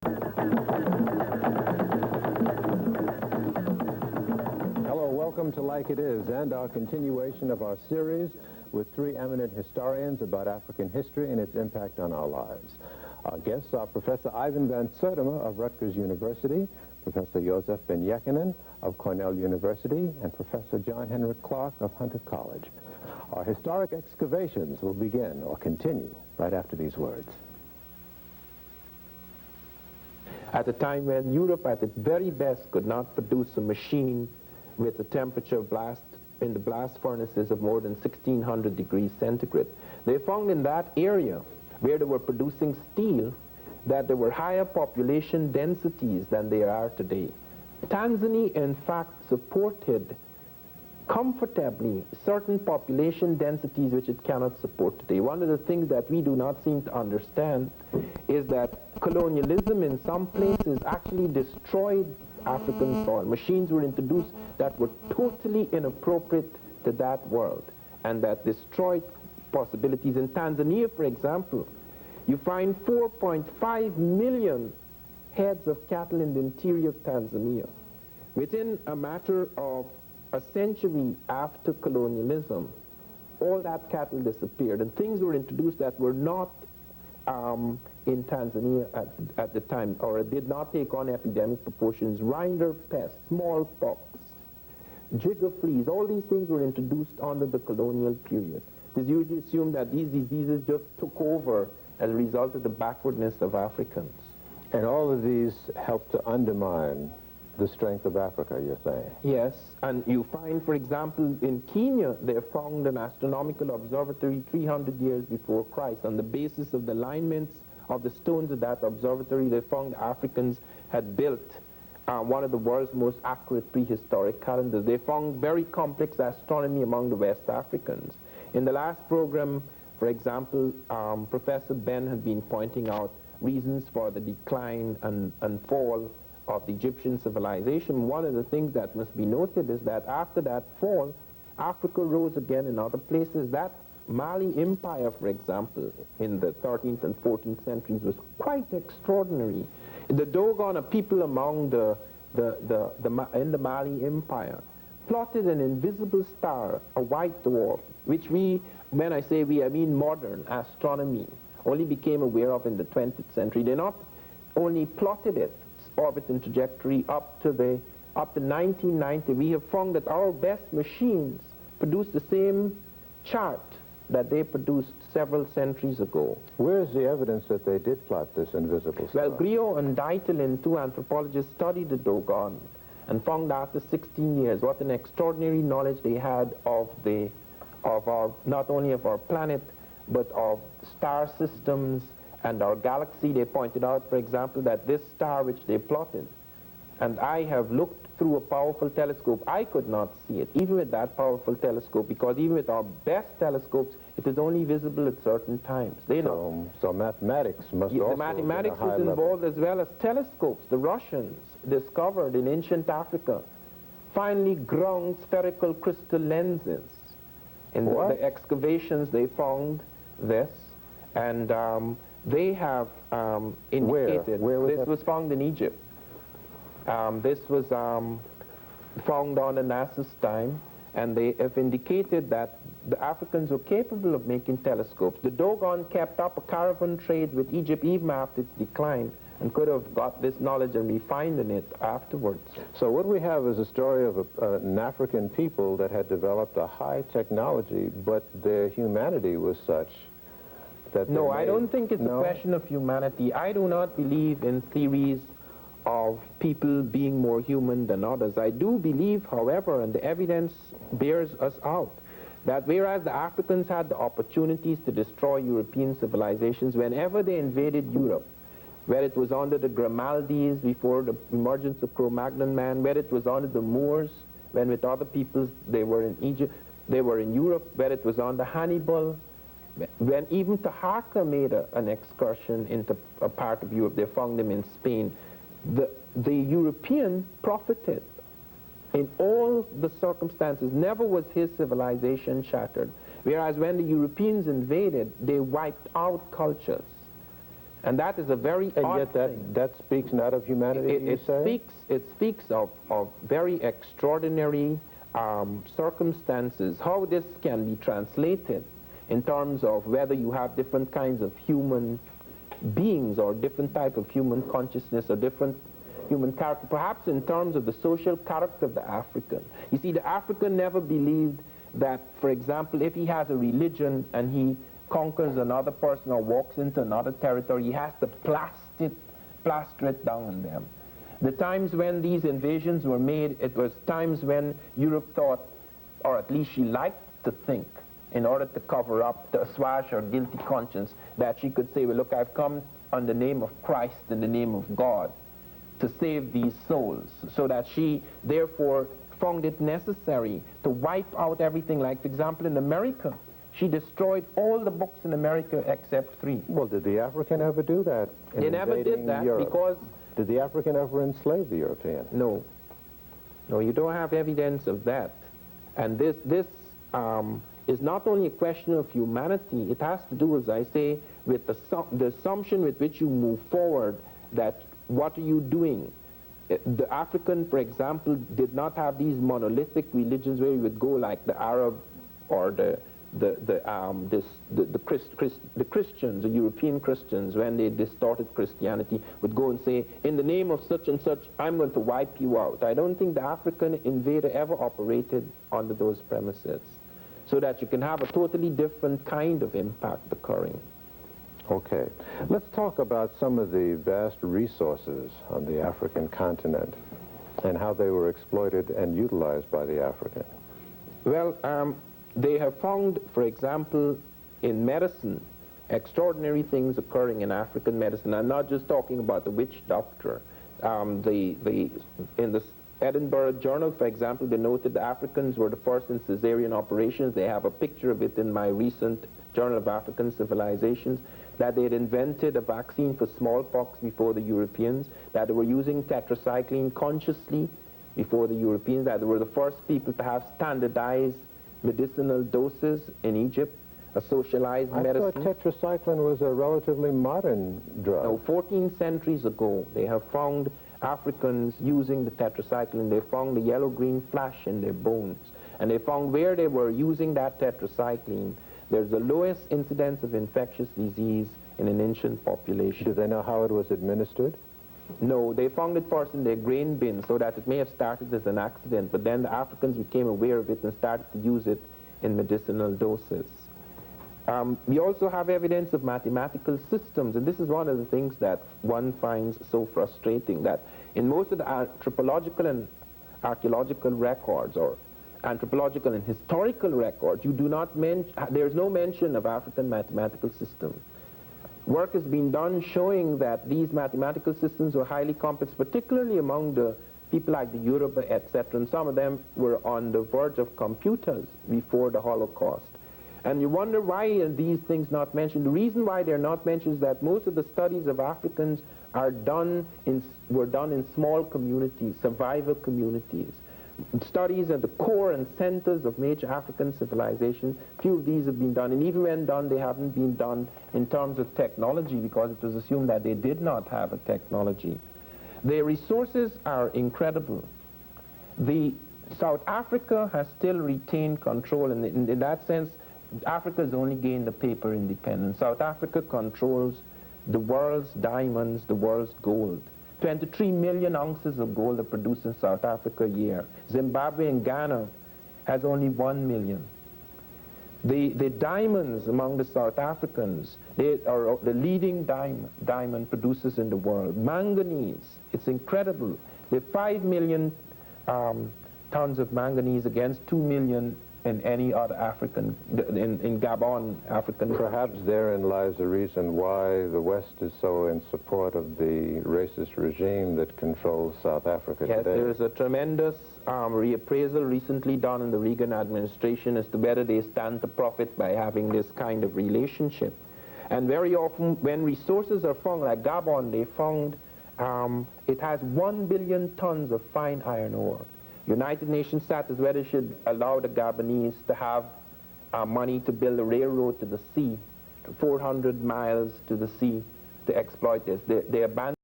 Hello, welcome to Like It Is, and our continuation of our series with three eminent historians about African history and its impact on our lives. Our guests are Professor Ivan van Sertima of Rutgers University, Professor Joseph Ben Jekinen of Cornell University, and Professor John Henrik Clark of Hunter College. Our historic excavations will begin or continue right after these words. At a time when Europe at its very best could not produce a machine with a temperature blast in the blast furnaces of more than 1600 degrees centigrade, they found in that area where they were producing steel that there were higher population densities than there are today. Tanzania, in fact, supported comfortably certain population densities which it cannot support today. One of the things that we do not seem to understand is that colonialism in some places actually destroyed African soil. Machines were introduced that were totally inappropriate to that world and that destroyed possibilities. In Tanzania, for example, you find 4.5 million heads of cattle in the interior of Tanzania. Within a matter of a century after colonialism, all that cattle disappeared, and things were introduced that were not in Tanzania at the time, or did not take on epidemic proportions. Rinderpest, smallpox, jigger fleas, all these things were introduced under the colonial period. It is usually assumed that these diseases just took over as a result of the backwardness of Africans. And all of these help to undermine the strength of Africa, you're saying? Yes, and you find, for example, in Kenya, they found an astronomical observatory 300 years before Christ. On the basis of the alignments of the stones of that observatory, they found Africans had built one of the world's most accurate prehistoric calendars. They found very complex astronomy among the West Africans. In the last program, for example, Professor Ben had been pointing out reasons for the decline and fall of the Egyptian civilization. One of the things that must be noted is that after that fall, Africa rose again in other places. That Mali Empire, for example, in the 13th and 14th centuries was quite extraordinary. The Dogon, a people among in the Mali Empire, plotted an invisible star, a white dwarf, which we, when I say we, I mean modern astronomy, only became aware of in the 20th century. They not only plotted its orbit and trajectory up to 1990. We have found that our best machines produce the same chart that they produced several centuries ago. Where is the evidence that they did plot this invisible star? Well, Griot and Deitel, two anthropologists, studied the Dogon and found after 16 years what an extraordinary knowledge they had of our, not only of our planet, but of star systems and our galaxy. They pointed out, for example, that this star which they plotted, and I have looked through a powerful telescope, I could not see it, even with that powerful telescope, because even with our best telescopes, it is only visible at certain times. So mathematics must also the mathematics is involved as well as telescopes. The Russians discovered in ancient Africa finely ground spherical crystal lenses. In the excavations they found this, and they have indicated, this was found in Egypt. This was found on Anas's time, and they have indicated that the Africans were capable of making telescopes. The Dogon kept up a caravan trade with Egypt even after its decline, and could have got this knowledge and refined in it afterwards. So what we have is a story of an African people that had developed a high technology, but their humanity was such that no, I don't think it's a question of humanity. I do not believe in theories of people being more human than others. I do believe, however, and the evidence bears us out, that whereas the Africans had the opportunities to destroy European civilizations whenever they invaded Europe, whether it was under the Grimaldis before the emergence of Cro-Magnon man, whether it was under the Moors, when with other peoples they were in Egypt, they were in Europe, whether it was under Hannibal, when even Taharqa made an excursion into a part of Europe, they found them in Spain. The European profited in all the circumstances. Never was his civilization shattered. Whereas when the Europeans invaded, they wiped out cultures. And that is a very and odd yet thing. that speaks not of humanity, It speaks of very extraordinary circumstances, how this can be translated in terms of whether you have different kinds of human beings or different type of human consciousness or different human character, perhaps in terms of the social character of the African. You see, the African never believed that, for example, if he has a religion and he conquers another person or walks into another territory, he has to plaster it down on them. The times when these invasions were made, it was times when Europe thought, or at least she liked to think, in order to cover up, to assuage her guilty conscience, that she could say, well, look, I've come on the name of Christ, in the name of God, to save these souls, so that she therefore found it necessary to wipe out everything. Like, for example, in America, she destroyed all the books in America except 3. Well, did the African ever do that? They never did that Europe? because... Did the African ever enslave the European? No. No, you don't have evidence of that. And this is not only a question of humanity, it has to do, as I say, with the assumption with which you move forward, that what are you doing? The African, for example, did not have these monolithic religions where you would go like the Arab or the Christians, the European Christians, when they distorted Christianity, would go and say, in the name of such and such, I'm going to wipe you out. I don't think the African invader ever operated under those premises, so that you can have a totally different kind of impact occurring. Okay. Let's talk about some of the vast resources on the African continent and how they were exploited and utilized by the African. Well, they have found, for example, in medicine, extraordinary things occurring in African medicine. I'm not just talking about the witch doctor. In the Edinburgh Journal, for example, they noted the Africans were the first in cesarean operations. They have a picture of it in my recent Journal of African Civilizations, that they had invented a vaccine for smallpox before the Europeans, that they were using tetracycline consciously before the Europeans, that they were the first people to have standardized medicinal doses in Egypt, a socialized medicine. I thought tetracycline was a relatively modern drug. No, 14 centuries ago, they have found Africans using the tetracycline. They found the yellow-green flash in their bones. And they found where they were using that tetracycline, there's the lowest incidence of infectious disease in an ancient population. Do they know how it was administered? No, they found it first in their grain bin, so that it may have started as an accident, but then the Africans became aware of it and started to use it in medicinal doses. We also have evidence of mathematical systems, and this is one of the things that one finds so frustrating, that in most of the anthropological and archaeological records, or anthropological and historical records, you do not there's no mention of African mathematical systems. Work has been done showing that these mathematical systems were highly complex, particularly among the people like the Yoruba, etc., and some of them were on the verge of computers before the Holocaust. And you wonder, why are these things not mentioned? The reason why they're not mentioned is that most of the studies of Africans were done in small communities, survival communities. Studies at the core and centers of major African civilization, few of these have been done, and even when done, they haven't been done in terms of technology, because it was assumed that they did not have a technology. Their resources are incredible. South Africa has still retained control, and in that sense, Africa has only gained the paper independence. South Africa controls the world's diamonds, the world's gold. 23 million ounces of gold are produced in South Africa a year. Zimbabwe and Ghana has only 1 million. The diamonds among the South Africans, they are the leading diamond producers in the world. Manganese, it's incredible. They have 5 million tons of manganese against 2 million in any other African, in Gabon, African. Perhaps therein lies the reason why the West is so in support of the racist regime that controls South Africa today. Yes, there is a tremendous reappraisal recently done in the Reagan administration as to whether they stand to profit by having this kind of relationship. And very often when resources are found, like Gabon, they found it has 1 billion tons of fine iron ore. United Nations sat as whether it should allow the Gabonese to have money to build a railroad to the sea, 400 miles to the sea, to exploit this. They abandoned